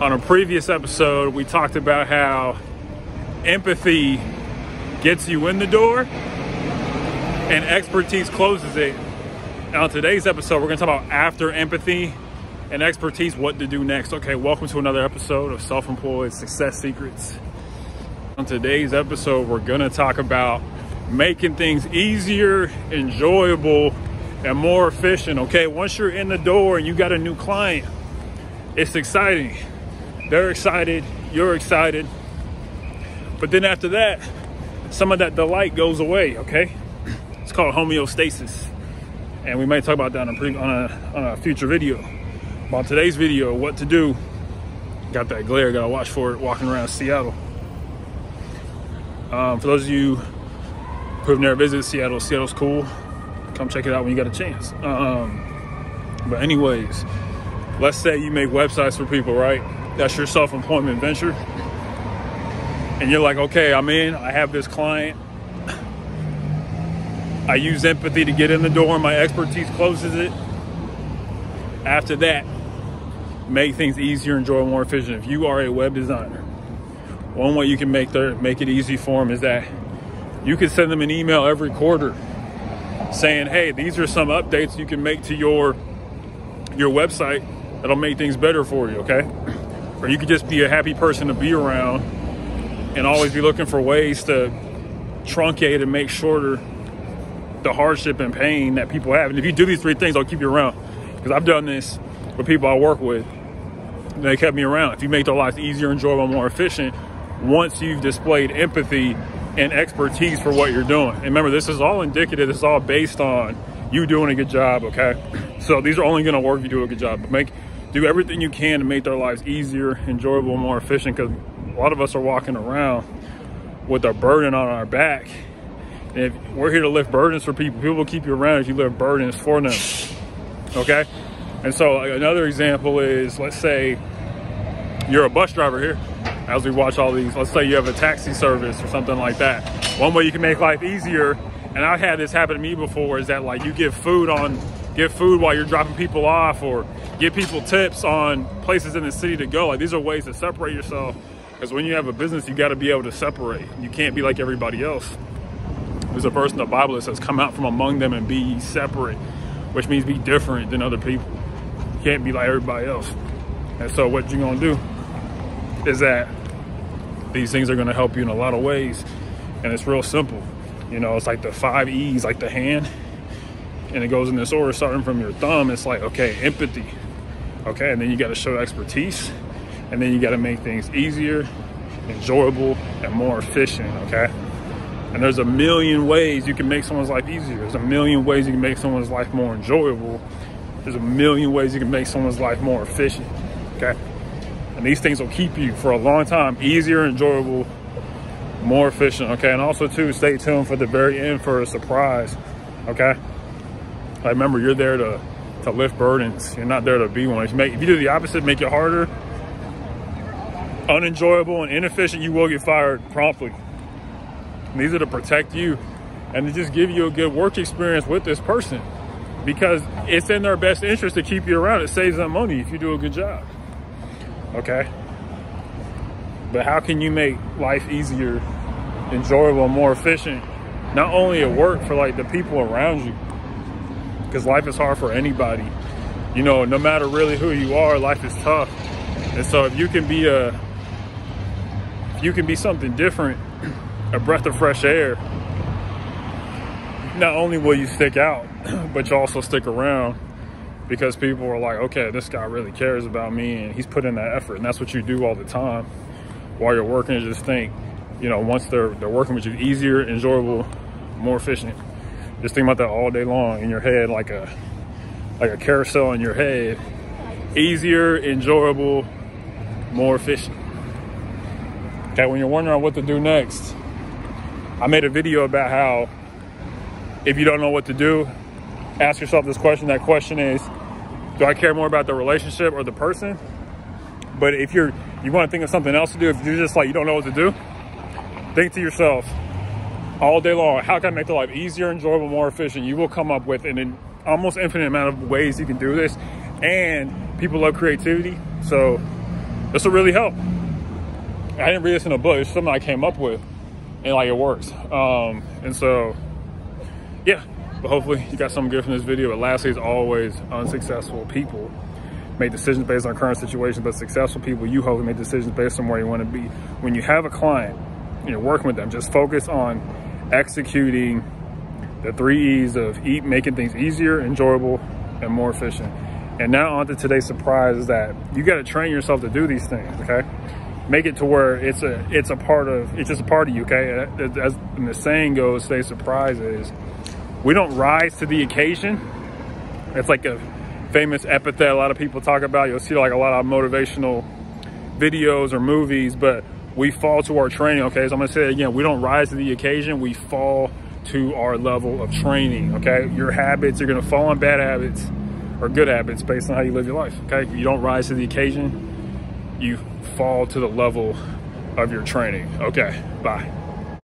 On a previous episode, we talked about how empathy gets you in the door and expertise closes it. And on today's episode, we're going to talk about after empathy and expertise, what to do next. Okay, welcome to another episode of Self-Employed Success Secrets. On today's episode, we're going to talk about making things easier, enjoyable, and more efficient. Okay, once you're in the door and you got a new client, it's exciting. They're excited, you're excited. But then after that, some of that delight goes away, okay? It's called homeostasis. And we may talk about that on a future video. But on today's video, what to do. Got that glare, gotta watch for it walking around Seattle. For those of you who have never visited Seattle, Seattle's cool. Come check it out when you got a chance. But anyways, let's say you make websites for people, right? That's your self-employment venture. And you're like, okay, I'm in, I have this client. I use empathy to get in the door, my expertise closes it. After that, make things easier, enjoyable, more efficient. If you are a web designer, one way you can make it easy for them is that you can send them an email every quarter saying, hey, these are some updates you can make to your website that'll make things better for you, okay? Or you could just be a happy person to be around and always be looking for ways to truncate and make shorter the hardship and pain that people have. And if you do these three things, I'll keep you around. Because I've done this with people I work with, and they kept me around. If you make their lives easier, enjoyable, more efficient, once you've displayed empathy and expertise for what you're doing. And remember, this is all indicative. This is all based on you doing a good job, okay? So these are only gonna work if you do a good job. But do everything you can to make their lives easier, enjoyable, more efficient, because a lot of us are walking around with a burden on our back. And if we're here to lift burdens for people, people will keep you around if you lift burdens for them, okay? And so another example is, let's say you're a bus driver here. As we watch all these, let's say you have a taxi service or something like that. One way you can make life easier, and I've had this happen to me before, is that like you give food while you're dropping people off, or give people tips on places in the city to go. Like, these are ways to separate yourself, because when you have a business, you got to be able to separate. You can't be like everybody else. There's a verse in the Bible that says, come out from among them and be ye separate, which means be different than other people. You can't be like everybody else. And so what you're gonna do is that these things are gonna help you in a lot of ways. And it's real simple. You know, it's like the 5 E's, like the hand. And it goes in this order, starting from your thumb. It's like, okay, empathy. Okay, and then you gotta show expertise. And then you gotta make things easier, enjoyable, and more efficient, okay? And there's a million ways you can make someone's life easier. There's a million ways you can make someone's life more enjoyable. There's a million ways you can make someone's life more efficient, okay? And these things will keep you for a long time, easier, enjoyable, more efficient, okay? And also too, stay tuned for the very end for a surprise, okay? Like, remember, you're there to lift burdens. You're not there to be one. If you do the opposite, make it harder, unenjoyable, and inefficient, you will get fired promptly. And these are to protect you and to just give you a good work experience with this person, because it's in their best interest to keep you around. It saves them money if you do a good job, okay? But how can you make life easier, enjoyable, and more efficient, not only at work, for like the people around you? Because life is hard for anybody. You know, no matter really who you are, life is tough. And so if you can be something different, a breath of fresh air, not only will you stick out, but you also stick around, because people are like, okay, this guy really cares about me and he's put in that effort. And that's what you do all the time while you're working. You just think, you know, once they're working with you, easier, enjoyable, more efficient. Just think about that all day long in your head, like a carousel in your head. Easier, enjoyable, more efficient. Okay, when you're wondering what to do next, I made a video about how if you don't know what to do, ask yourself this question. That question is, do I care more about the relationship or the person? But if you want to think of something else to do, if you're just like, you don't know what to do, think to yourself all day long, how can I make the life easier, enjoyable, more efficient? You will come up with an almost infinite amount of ways you can do this. And people love creativity. So This will really help. I didn't read this in a book. It's something I came up with, and like it works. And so, yeah. But hopefully you got something good from this video. But lastly, as always, unsuccessful people make decisions based on current situations, but successful people, you hopefully make decisions based on where you want to be. When you have a client and you're working with them, just focus on executing the 3 E's of making things easier, enjoyable, and more efficient. And now on to today's surprise is that you got to train yourself to do these things, okay? Make it to where it's just a part of you, okay? As the saying goes, today's surprise is, we don't rise to the occasion. It's like a famous epithet a lot of people talk about. You'll see like a lot of motivational videos or movies, but we fall to our training, okay? So I'm gonna say it again, we don't rise to the occasion, we fall to our level of training, okay? Your habits, you're gonna fall on bad habits or good habits based on how you live your life, okay? You don't rise to the occasion, you fall to the level of your training. Okay, bye.